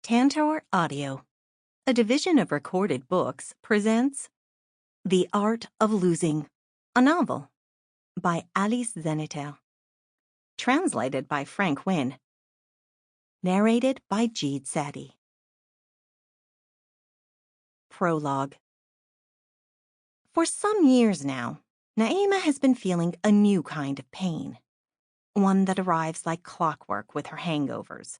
Tantor Audio, a division of recorded books, presents The Art of Losing, a novel by Alice Zeniter. Translated by Frank Wynne. Narrated by Jeed Saddy. Prologue. For some years now, Naïma has been feeling a new kind of pain, one that arrives like clockwork with her hangovers.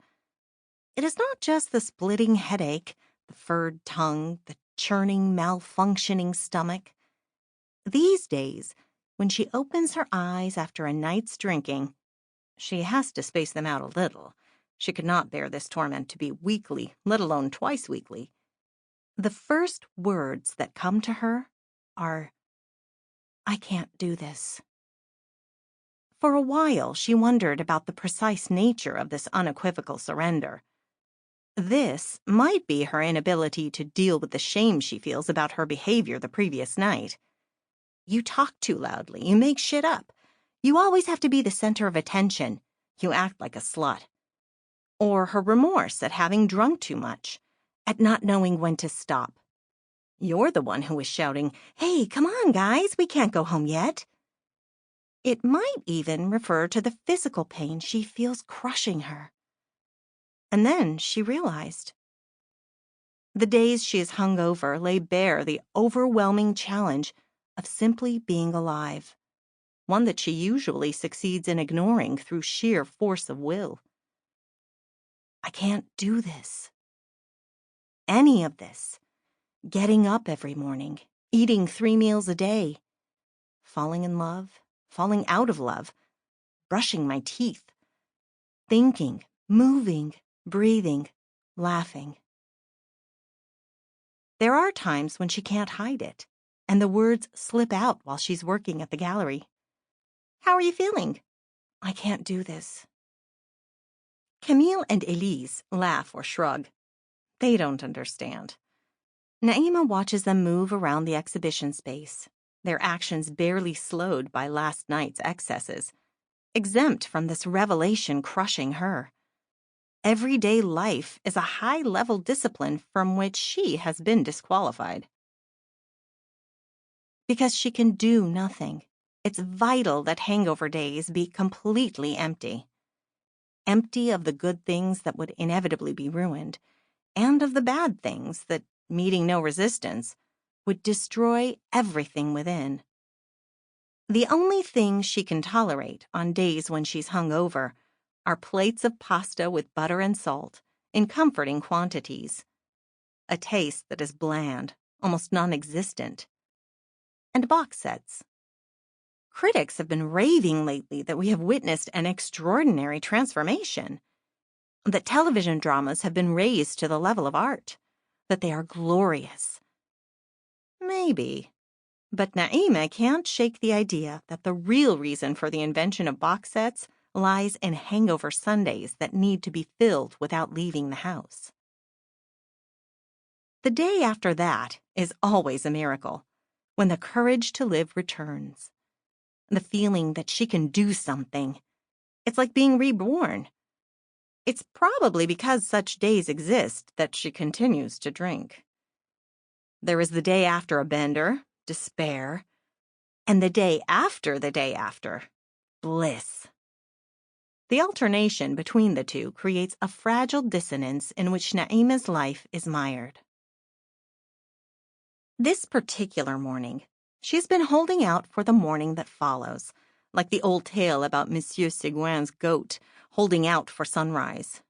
It is not just the splitting headache, the furred tongue, the churning, malfunctioning stomach. These days, when she opens her eyes after a night's drinking, she has to space them out a little. She could not bear this torment to be weekly, let alone twice weekly. The first words that come to her are, "I can't do this." For a while, she wondered about the precise nature of this unequivocal surrender. This might be her inability to deal with the shame she feels about her behavior the previous night. You talk too loudly, you make shit up. You always have to be the center of attention. You act like a slut. Or her remorse at having drunk too much, at not knowing when to stop. You're the one who is shouting, "Hey, come on, guys, we can't go home yet." It might even refer to the physical pain she feels crushing her. And then she realized. The days she is hungover lay bare the overwhelming challenge of simply being alive, one that she usually succeeds in ignoring through sheer force of will. I can't do this. Any of this. Getting up every morning, eating 3 meals a day, falling in love, falling out of love, brushing my teeth, thinking, moving, breathing, laughing. There are times when she can't hide it, and the words slip out while she's working at the gallery. "How are you feeling?" "I can't do this." Camille and Elise laugh or shrug. They don't understand. Naïma watches them move around the exhibition space, their actions barely slowed by last night's excesses, exempt from this revelation crushing her. Everyday life is a high-level discipline from which she has been disqualified. Because she can do nothing, it's vital that hangover days be completely empty. Empty of the good things that would inevitably be ruined, and of the bad things that, meeting no resistance, would destroy everything within. The only things she can tolerate on days when she's hungover are plates of pasta with butter and salt in comforting quantities, a taste that is bland, almost non-existent, and box sets. Critics have been raving lately that we have witnessed an extraordinary transformation, that television dramas have been raised to the level of art, that they are glorious. Maybe. But Naïma can't shake the idea that the real reason for the invention of box sets lies in hangover Sundays that need to be filled without leaving the house. The day after that is always a miracle, when the courage to live returns. The feeling that she can do something. It's like being reborn. It's probably because such days exist that she continues to drink. There is the day after a bender, despair, and the day after, bliss. The alternation between the two creates a fragile dissonance in which Naïma's life is mired. This particular morning, she's been holding out for the morning that follows, like the old tale about Monsieur Seguin's goat holding out for sunrise.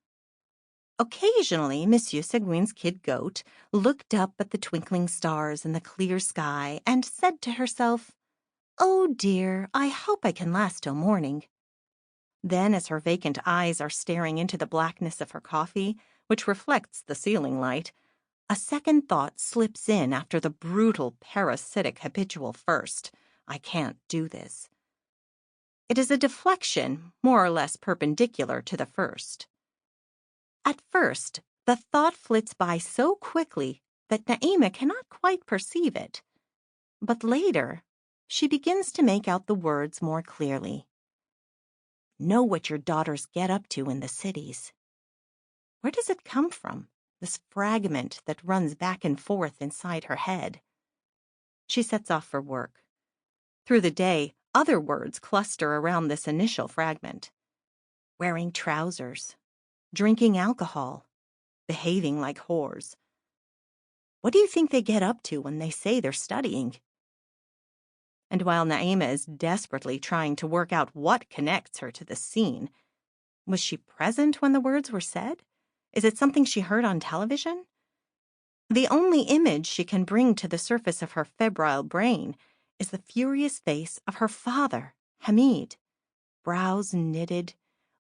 Occasionally, Monsieur Seguin's kid goat looked up at the twinkling stars in the clear sky and said to herself, "Oh dear, I hope I can last till morning." Then, as her vacant eyes are staring into the blackness of her coffee, which reflects the ceiling light, a second thought slips in after the brutal, parasitic, habitual first, "I can't do this." It is a deflection more or less perpendicular to the first. At first, the thought flits by so quickly that Naïma cannot quite perceive it. But later, she begins to make out the words more clearly. "Know what your daughters get up to in the cities." Where does it come from? this fragment that runs back and forth inside her head. She sets off for work. Through the day, other words cluster around this initial fragment. Wearing trousers, drinking alcohol, behaving like whores. What do you think they get up to when they say they're studying? And while Naïma is desperately trying to work out what connects her to the scene, was she present when the words were said? Is it something she heard on television? The only image she can bring to the surface of her febrile brain is the furious face of her father, Hamid, brows knitted,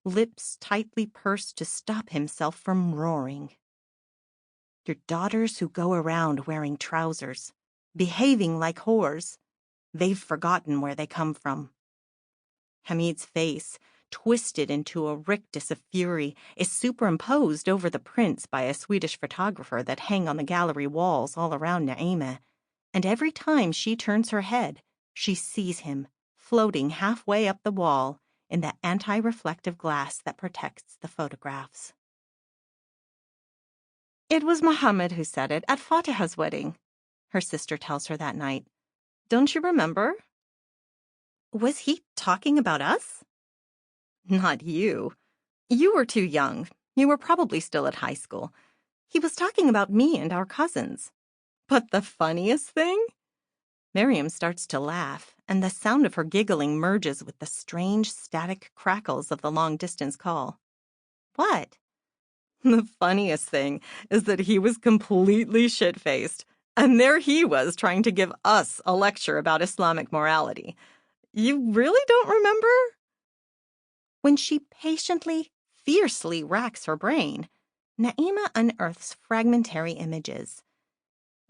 lips tightly pursed to stop himself from roaring. Your daughters who go around wearing trousers, behaving like whores, they've forgotten where they come from. Hamid's face, twisted into a rictus of fury, is superimposed over the prints by a Swedish photographer that hang on the gallery walls all around Naïma, and every time she turns her head, she sees him, floating halfway up the wall in the anti-reflective glass that protects the photographs. It was Mohammed who said it at Fatiha's wedding, her sister tells her that night. Don't you remember? Was he talking about us? Not you. You were too young. You were probably still at high school. He was talking about me and our cousins. But the funniest thing? Miriam starts to laugh, and the sound of her giggling merges with the strange static crackles of the long-distance call. What? The funniest thing is that he was completely shit-faced, and there he was trying to give us a lecture about Islamic morality. You really don't remember? When she patiently, fiercely racks her brain, Naïma unearths fragmentary images.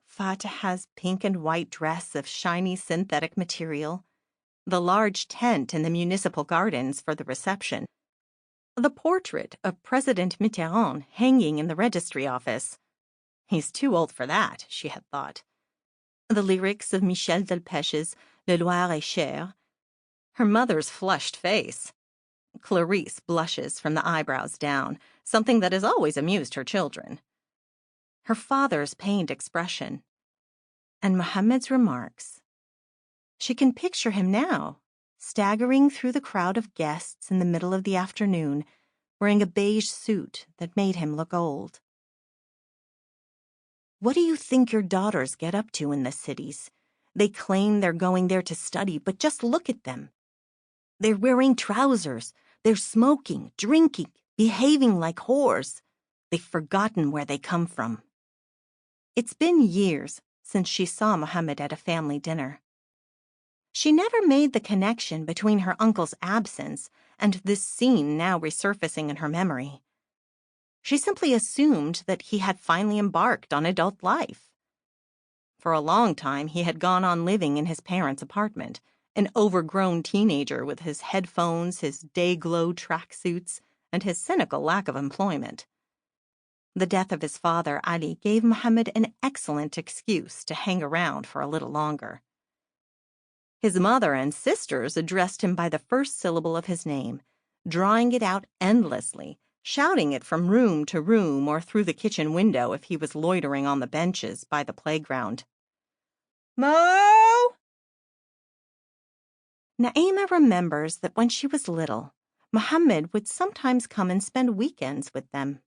Fatiha's pink and white dress of shiny synthetic material, the large tent in the municipal gardens for the reception, the portrait of President Mitterrand hanging in the registry office. He's too old for that, she had thought. The lyrics of Michel Delpech's Le Loir est cher. Her mother's flushed face. Clarice blushes from the eyebrows down, something that has always amused her children. Her father's pained expression. And Mohammed's remarks. She can picture him now, staggering through the crowd of guests in the middle of the afternoon, wearing a beige suit that made him look old. What do you think your daughters get up to in the cities? They claim they're going there to study, but just look at them. They're wearing trousers. They're smoking, drinking, behaving like whores. They've forgotten where they come from. It's been years since she saw Mohammed at a family dinner. She never made the connection between her uncle's absence and this scene now resurfacing in her memory. She simply assumed that he had finally embarked on adult life. For a long time, he had gone on living in his parents' apartment, an overgrown teenager with his headphones, his day-glow tracksuits, and his cynical lack of employment. The death of his father, Ali, gave Mohammed an excellent excuse to hang around for a little longer. His mother and sisters addressed him by the first syllable of his name, drawing it out endlessly, shouting it from room to room or through the kitchen window if he was loitering on the benches by the playground. Mo! Naïma remembers that when she was little, Mohammed would sometimes come and spend weekends with them.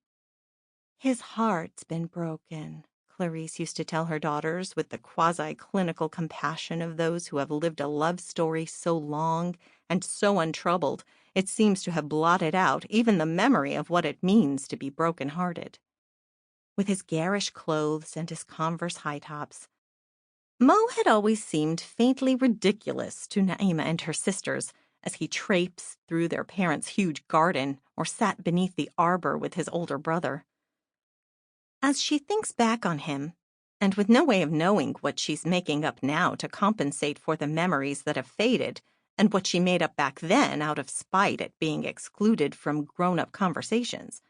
His heart's been broken, Clarice used to tell her daughters with the quasi-clinical compassion of those who have lived a love story so long and so untroubled it seems to have blotted out even the memory of what it means to be broken-hearted. With his garish clothes and his Converse high-tops, Mo had always seemed faintly ridiculous to Naïma and her sisters as he traipsed through their parents' huge garden or sat beneath the arbor with his older brother. As she thinks back on him, and with no way of knowing what she's making up now to compensate for the memories that have faded, and what she made up back then out of spite at being excluded from grown-up conversations,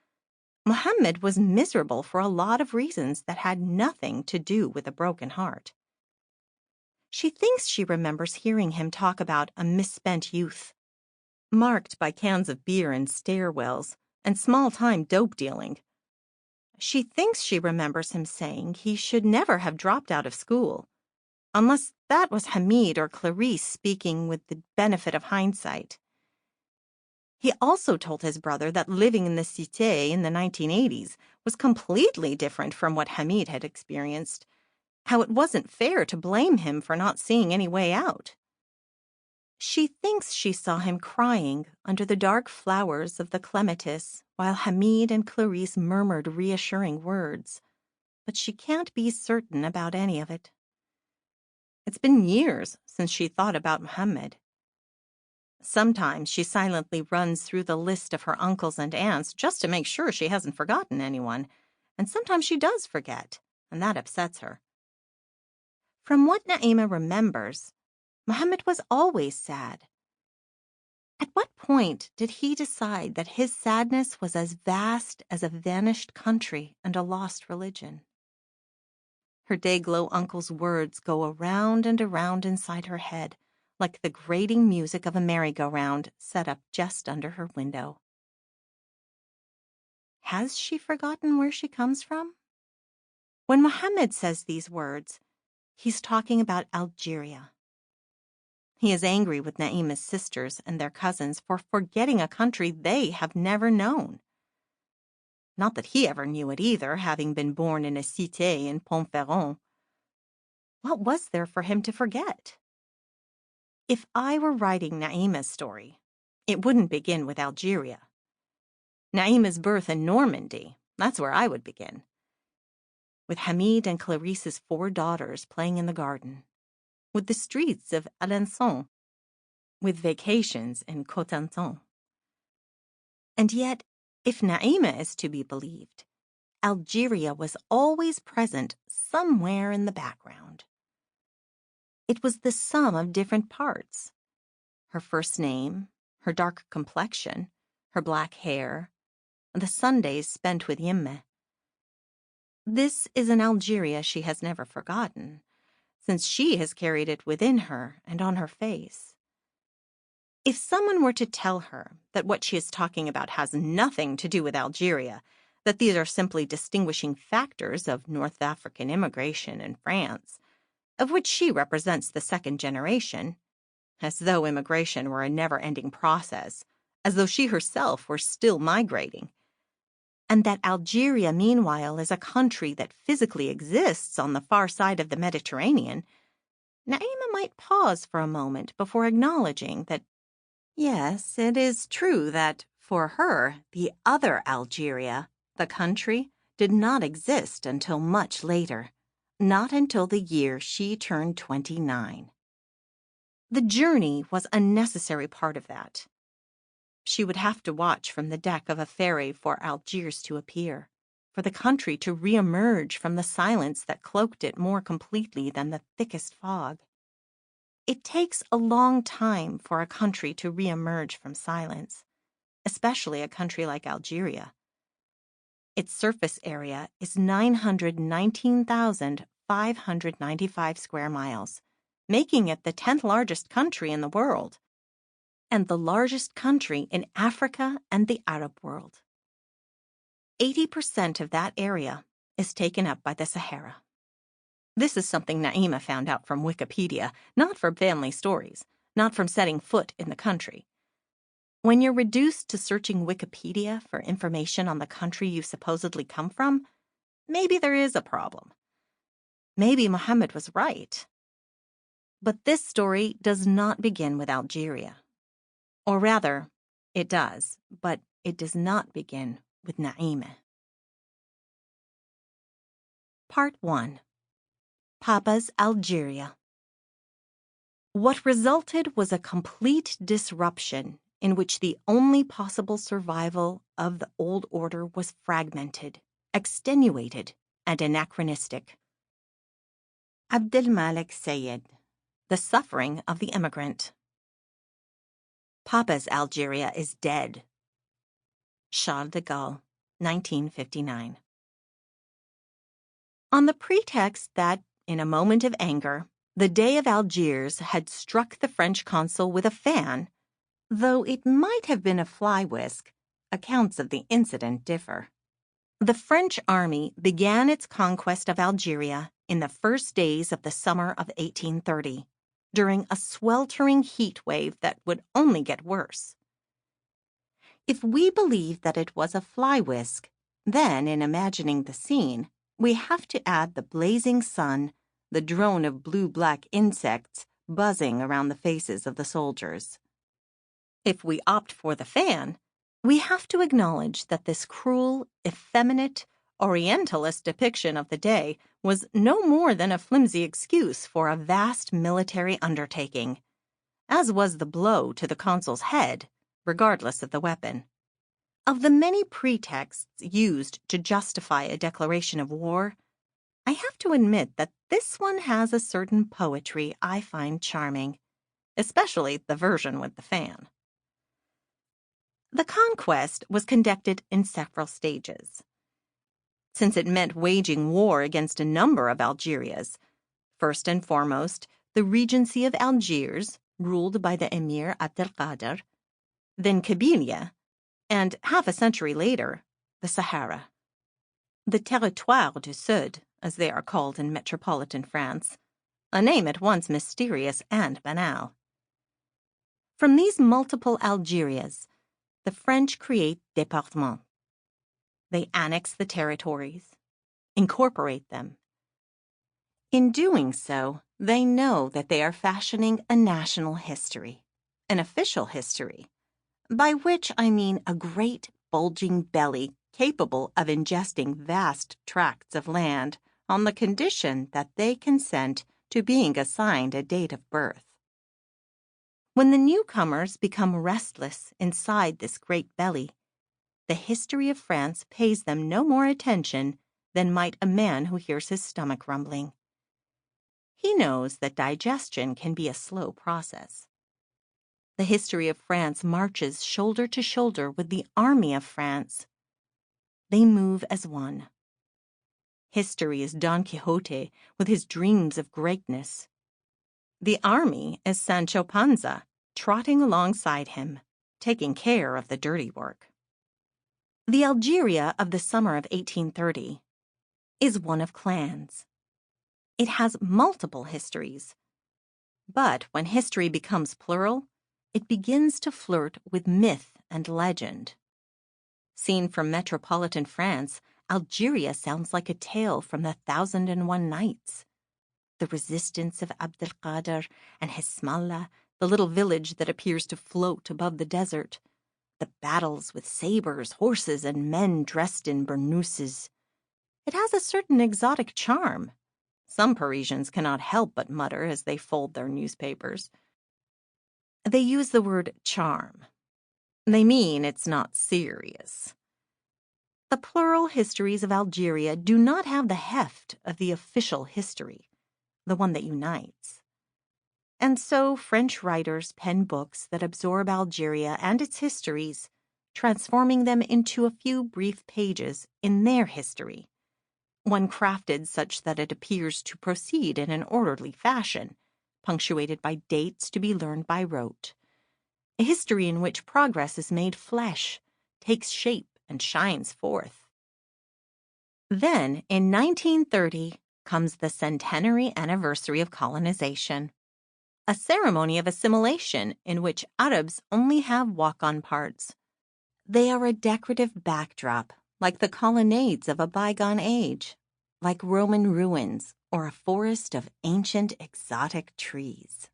Mohammed was miserable for a lot of reasons that had nothing to do with a broken heart. She thinks she remembers hearing him talk about a misspent youth, marked by cans of beer and stairwells and small-time dope dealing. She thinks she remembers him saying he should never have dropped out of school, unless that was Hamid or Clarice speaking with the benefit of hindsight. He also told his brother that living in the Cité in the 1980s was completely different from what Hamid had experienced, how it wasn't fair to blame him for not seeing any way out. She thinks she saw him crying under the dark flowers of the clematis while Hamid and Clarice murmured reassuring words, but she can't be certain about any of it. It's been years since she thought about Muhammad. Sometimes she silently runs through the list of her uncles and aunts just to make sure she hasn't forgotten anyone, and sometimes she does forget, and that upsets her. From what Naïma remembers, Muhammad was always sad. At what point did he decide that his sadness was as vast as a vanished country and a lost religion? Her day-glow uncle's words go around and around inside her head, like the grating music of a merry-go-round set up just under her window. Has she forgotten where she comes from? When Muhammad says these words, he's talking about Algeria. He is angry with Naïma's sisters and their cousins for forgetting a country they have never known. Not that he ever knew it either, having been born in a cité in Pont-Ferrand. What was there for him to forget? If I were writing Naïma's story, it wouldn't begin with Algeria. Naïma's birth in Normandy, that's where I would begin. With Hamid and Clarice's 4 daughters playing in the garden. With the streets of Alençon, with vacations in Cotentin. And yet, if Naïma is to be believed, Algeria was always present somewhere in the background. It was the sum of different parts. Her first name, her dark complexion, her black hair, the Sundays spent with Yimme. This is an Algeria she has never forgotten, since she has carried it within her and on her face. If someone were to tell her that what she is talking about has nothing to do with Algeria, that these are simply distinguishing factors of North African immigration in France, of which she represents the 2nd generation, as though immigration were a never-ending process, as though she herself were still migrating, and that Algeria, meanwhile, is a country that physically exists on the far side of the Mediterranean, Naïma might pause for a moment before acknowledging that, yes, it is true that, for her, the other Algeria, the country, did not exist until much later, not until the year she turned 29. The journey was a necessary part of that. She would have to watch from the deck of a ferry for Algiers to appear, for the country to re-emerge from the silence that cloaked it more completely than the thickest fog. It takes a long time for a country to re-emerge from silence, especially a country like Algeria. Its surface area is 919,595 square miles, making it the 10th largest country in the world, and the largest country in Africa and the Arab world. 80% of that area is taken up by the Sahara. This is something Naïma found out from Wikipedia, not from family stories, not from setting foot in the country. When you're reduced to searching Wikipedia for information on the country you supposedly come from, maybe there is a problem. Maybe Muhammad was right. But this story does not begin with Algeria. Or rather, it does, but it does not begin with Naïma. Part 1. Papa's Algeria. What resulted was a complete disruption in which the only possible survival of the old order was fragmented, extenuated, and anachronistic. Abdelmalek Sayed, The Suffering of the Immigrant. Papa's Algeria is dead. Charles de Gaulle, 1959. On the pretext that, in a moment of anger, the Day of Algiers had struck the French consul with a fan, though it might have been a fly whisk, accounts of the incident differ. The French army began its conquest of Algeria in the first days of the summer of 1830, during a sweltering heat wave that would only get worse. If we believe that it was a fly whisk, then, in imagining the scene, we have to add the blazing sun, the drone of blue-black insects buzzing around the faces of the soldiers. If we opt for the fan, we have to acknowledge that this cruel, effeminate, Orientalist depiction of the day was no more than a flimsy excuse for a vast military undertaking, as was the blow to the consul's head, regardless of the weapon. Of the many pretexts used to justify a declaration of war, I have to admit that this one has a certain poetry I find charming, especially the version with the fan. The conquest was conducted in several stages. Since it meant waging war against a number of Algerias, first and foremost, the Regency of Algiers, ruled by the Emir Abdelkader, then Kabylia, and half a century later, the Sahara. The Territoire du Sud, as they are called in metropolitan France, a name at once mysterious and banal. From these multiple Algerias, the French create départements. They annex the territories, incorporate them. In doing so, they know that they are fashioning a national history, an official history, by which I mean a great bulging belly capable of ingesting vast tracts of land on the condition that they consent to being assigned a date of birth. When the newcomers become restless inside this great belly, the history of France pays them no more attention than might a man who hears his stomach rumbling. He knows that digestion can be a slow process. The history of France marches shoulder to shoulder with the army of France. They move as one. History is Don Quixote with his dreams of greatness. The army is Sancho Panza, trotting alongside him, taking care of the dirty work. The Algeria of the summer of 1830 is one of clans. It has multiple histories. But when history becomes plural, it begins to flirt with myth and legend. Seen from metropolitan France, Algeria sounds like a tale from the 1001 Nights. The resistance of Abdelkader and Hismallah, the little village that appears to float above the desert, the battles with sabers, horses, and men dressed in burnouses. It has a certain exotic charm. Some Parisians cannot help but mutter as they fold their newspapers. They use the word charm. They mean it's not serious. The plural histories of Algeria do not have the heft of the official history, the one that unites. And so French writers pen books that absorb Algeria and its histories, transforming them into a few brief pages in their history, one crafted such that it appears to proceed in an orderly fashion, punctuated by dates to be learned by rote. A history in which progress is made flesh, takes shape, and shines forth. Then, in 1930, comes the centenary anniversary of colonization, a ceremony of assimilation in which Arabs only have walk-on parts. They are a decorative backdrop, like the colonnades of a bygone age, like Roman ruins or a forest of ancient exotic trees.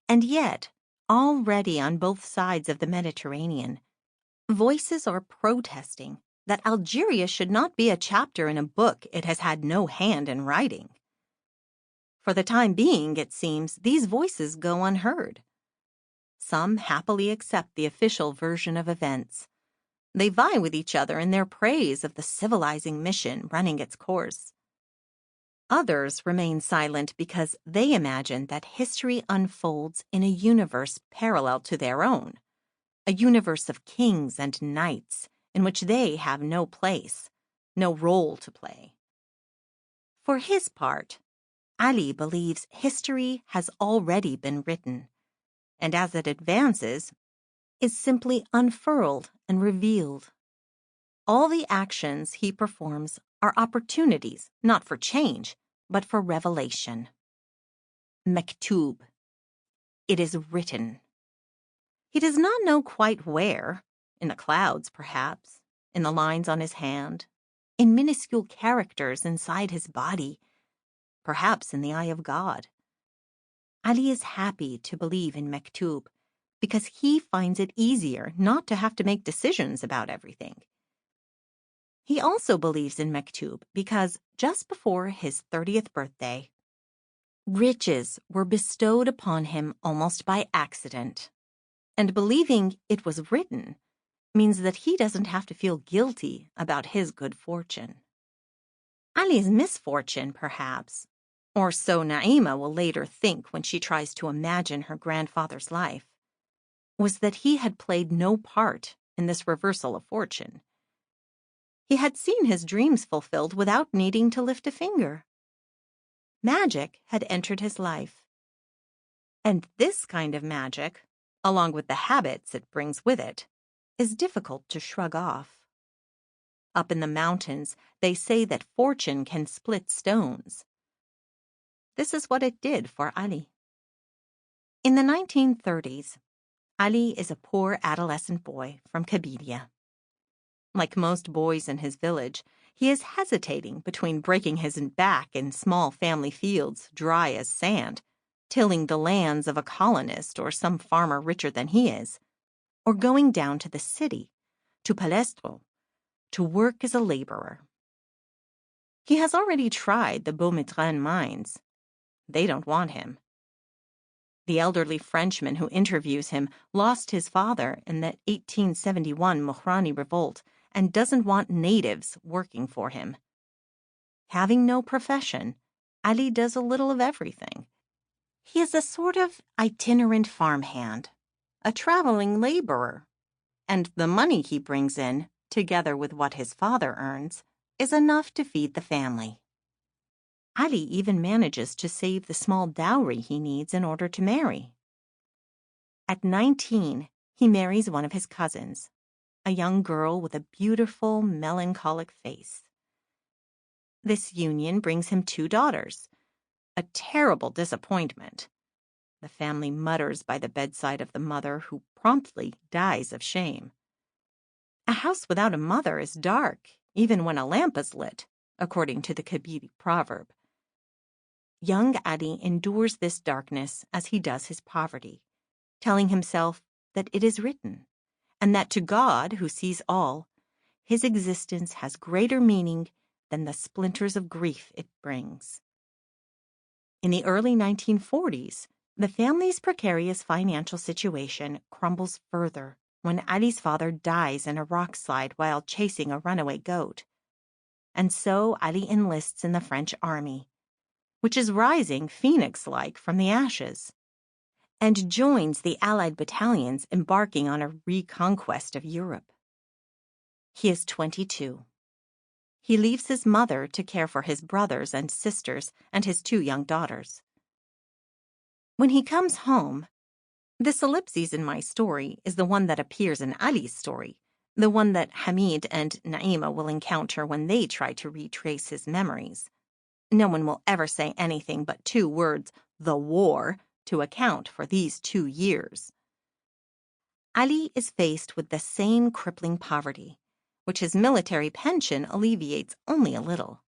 And yet, already on both sides of the Mediterranean, voices are protesting that Algeria should not be a chapter in a book it has had no hand in writing. For the time being, it seems, these voices go unheard. Some happily accept the official version of events. They vie with each other in their praise of the civilizing mission running its course. Others remain silent because they imagine that history unfolds in a universe parallel to their own, a universe of kings and knights in which they have no place, no role to play. For his part, Ali believes history has already been written, and as it advances, is simply unfurled and revealed. All the actions he performs are opportunities, not for change, but for revelation. Mektub. It is written. He does not know quite where, in the clouds perhaps, in the lines on his hand, in minuscule characters inside his body, perhaps in the eye of God. Ali is happy to believe in Mektub because he finds it easier not to have to make decisions about everything. He also believes in Mektub because just before his 30th birthday, riches were bestowed upon him almost by accident. And believing it was written means that he doesn't have to feel guilty about his good fortune. Ali's misfortune, perhaps, or so Naïma will later think when she tries to imagine her grandfather's life, was that he had played no part in this reversal of fortune. He had seen his dreams fulfilled without needing to lift a finger. Magic had entered his life. And this kind of magic, along with the habits it brings with it, is difficult to shrug off. Up in the mountains, they say that fortune can split stones. This is what it did for Ali. In the 1930s, Ali is a poor adolescent boy from Kabylia. Like most boys in his village, he is hesitating between breaking his back in small family fields dry as sand, tilling the lands of a colonist or some farmer richer than he is, or going down to the city, to Palestro, to work as a laborer. He has already tried the Beaumetren mines. They don't want him. The elderly Frenchman who interviews him lost his father in the 1871 Mohrani revolt and doesn't want natives working for him. Having no profession, Ali does a little of everything. He is a sort of itinerant farmhand, a traveling laborer, and the money he brings in, together with what his father earns, is enough to feed the family. Ali even manages to save the small dowry he needs in order to marry. At 19, he marries one of his cousins, a young girl with a beautiful, melancholic face. This union brings him 2 daughters, a terrible disappointment. The family mutters by the bedside of the mother, who promptly dies of shame. A house without a mother is dark, even when a lamp is lit, according to the Kabyle proverb. Young Ali endures this darkness as he does his poverty, telling himself that it is written, and that to God, who sees all, his existence has greater meaning than the splinters of grief it brings. In the early 1940s, the family's precarious financial situation crumbles further when Ali's father dies in a rock slide while chasing a runaway goat. And so Ali enlists in the French army, which is rising phoenix-like from the ashes, and joins the Allied battalions embarking on a reconquest of Europe. He is 22. He leaves his mother to care for his brothers and sisters and his 2 young daughters. When he comes home, this ellipses in my story is the one that appears in Ali's story, the one that Hamid and Naïma will encounter when they try to retrace his memories. No one will ever say anything but 2 words, the war, to account for these 2 years. Ali is faced with the same crippling poverty, which his military pension alleviates only a little.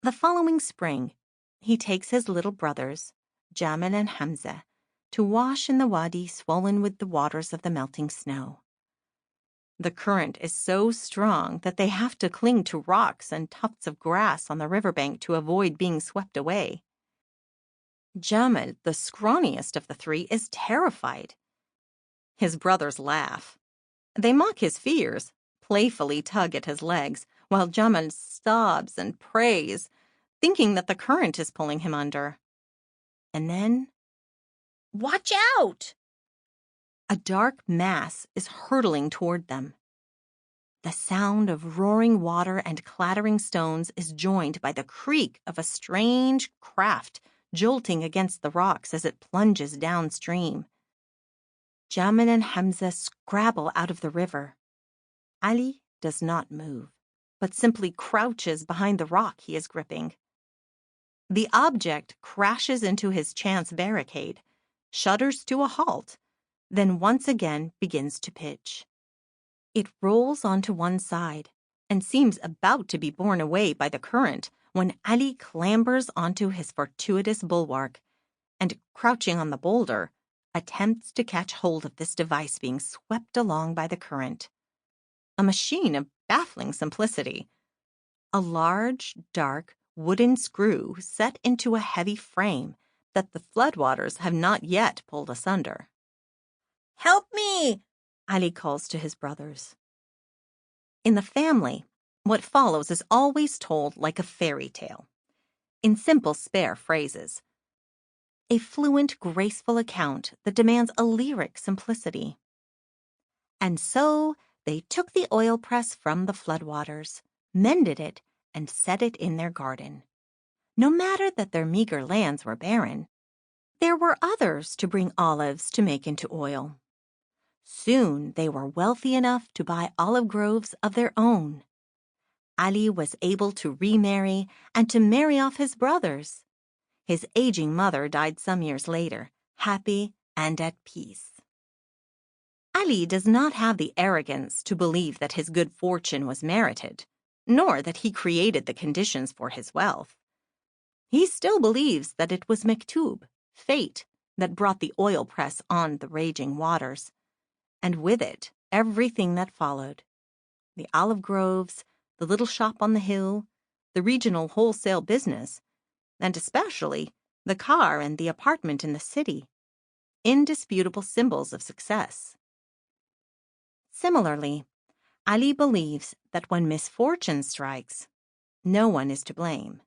The following spring, he takes his little brothers, Jamal and Hamza, to wash in the wadi swollen with the waters of the melting snow. The current is so strong that they have to cling to rocks and tufts of grass on the riverbank to avoid being swept away. Jamal, the scrawniest of the 3, is terrified. His brothers laugh. They mock his fears, playfully tug at his legs, while Jamal sobs and prays, thinking that the current is pulling him under. And then, watch out! A dark mass is hurtling toward them. The sound of roaring water and clattering stones is joined by the creak of a strange craft jolting against the rocks as it plunges downstream. Jamal and Hamza scrabble out of the river. Ali does not move, but simply crouches behind the rock he is gripping. The object crashes into his chance barricade, shudders to a halt, then once again begins to pitch. It rolls onto one side and seems about to be borne away by the current when Ali clambers onto his fortuitous bulwark and, crouching on the boulder, attempts to catch hold of this device being swept along by the current. A machine of baffling simplicity. A large, dark, wooden screw set into a heavy frame that the floodwaters have not yet pulled asunder. "Help me!" Ali calls to his brothers. In the family, what follows is always told like a fairy tale, in simple, spare phrases. A fluent, graceful account that demands a lyric simplicity. And so they took the oil press from the floodwaters, mended it, and set it in their garden. No matter that their meager lands were barren, there were others to bring olives to make into oil. Soon they were wealthy enough to buy olive groves of their own. Ali was able to remarry and to marry off his brothers. His aging mother died some years later, happy and at peace. Ali does not have the arrogance to believe that his good fortune was merited, nor that he created the conditions for his wealth. He still believes that it was Mektub, fate, that brought the oil press on the raging waters, and with it everything that followed. The olive groves, the little shop on the hill, the regional wholesale business, and especially the car and the apartment in the city, indisputable symbols of success. Similarly, Ali believes that when misfortune strikes, no one is to blame,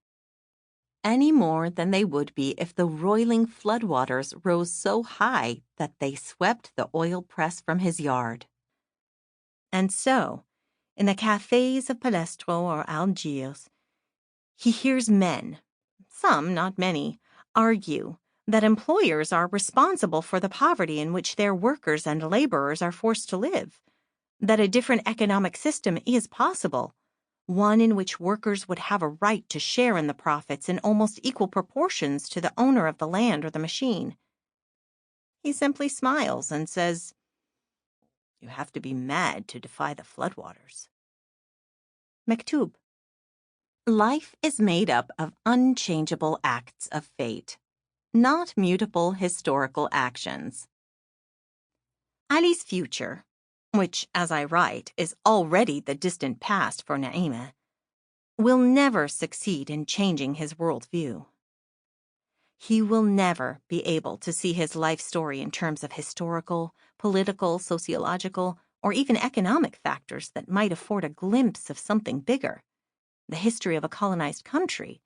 any more than they would be if the roiling floodwaters rose so high that they swept the oil press from his yard. And so, in the cafes of Palestro or Algiers, he hears men, some, not many, argue that employers are responsible for the poverty in which their workers and laborers are forced to live, that a different economic system is possible, one in which workers would have a right to share in the profits in almost equal proportions to the owner of the land or the machine. He simply smiles and says, "You have to be mad to defy the floodwaters." Mektub. Life is made up of unchangeable acts of fate, not mutable historical actions. Ali's future, which, as I write, is already the distant past for Naïma, will never succeed in changing his worldview. He will never be able to see his life story in terms of historical, political, sociological, or even economic factors that might afford a glimpse of something bigger, the history of a colonized country,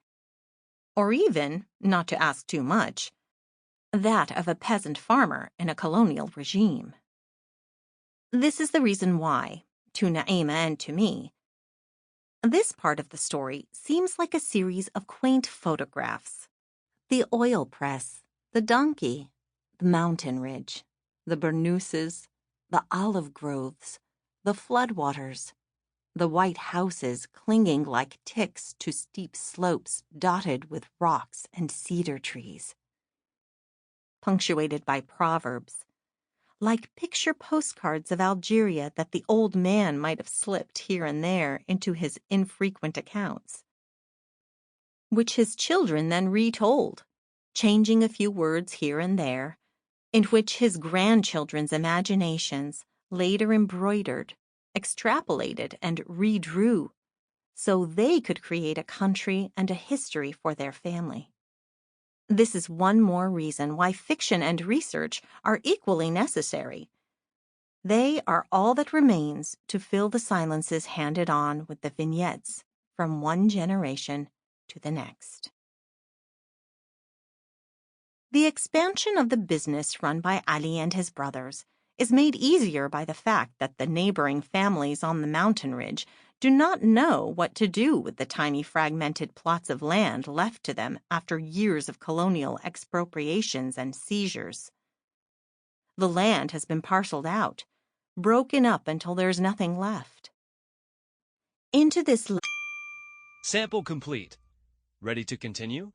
or even, not to ask too much, that of a peasant farmer in a colonial regime. This is the reason why, to Naïma and to me, this part of the story seems like a series of quaint photographs. The oil press, the donkey, the mountain ridge, the burnouses, the olive groves, the floodwaters, the white houses clinging like ticks to steep slopes dotted with rocks and cedar trees, punctuated by proverbs, like picture postcards of Algeria that the old man might have slipped here and there into his infrequent accounts, which his children then retold, changing a few words here and there, in which his grandchildren's imaginations later embroidered, extrapolated, and redrew, so they could create a country and a history for their family. This is one more reason why fiction and research are equally necessary. They are all that remains to fill the silences handed on with the vignettes from one generation to the next. The expansion of the business run by Ali and his brothers is made easier by the fact that the neighboring families on the mountain ridge do not know what to do with the tiny fragmented plots of land left to them after years of colonial expropriations and seizures. The land has been parceled out, broken up until there's nothing left. Into this Sample complete. Ready to continue?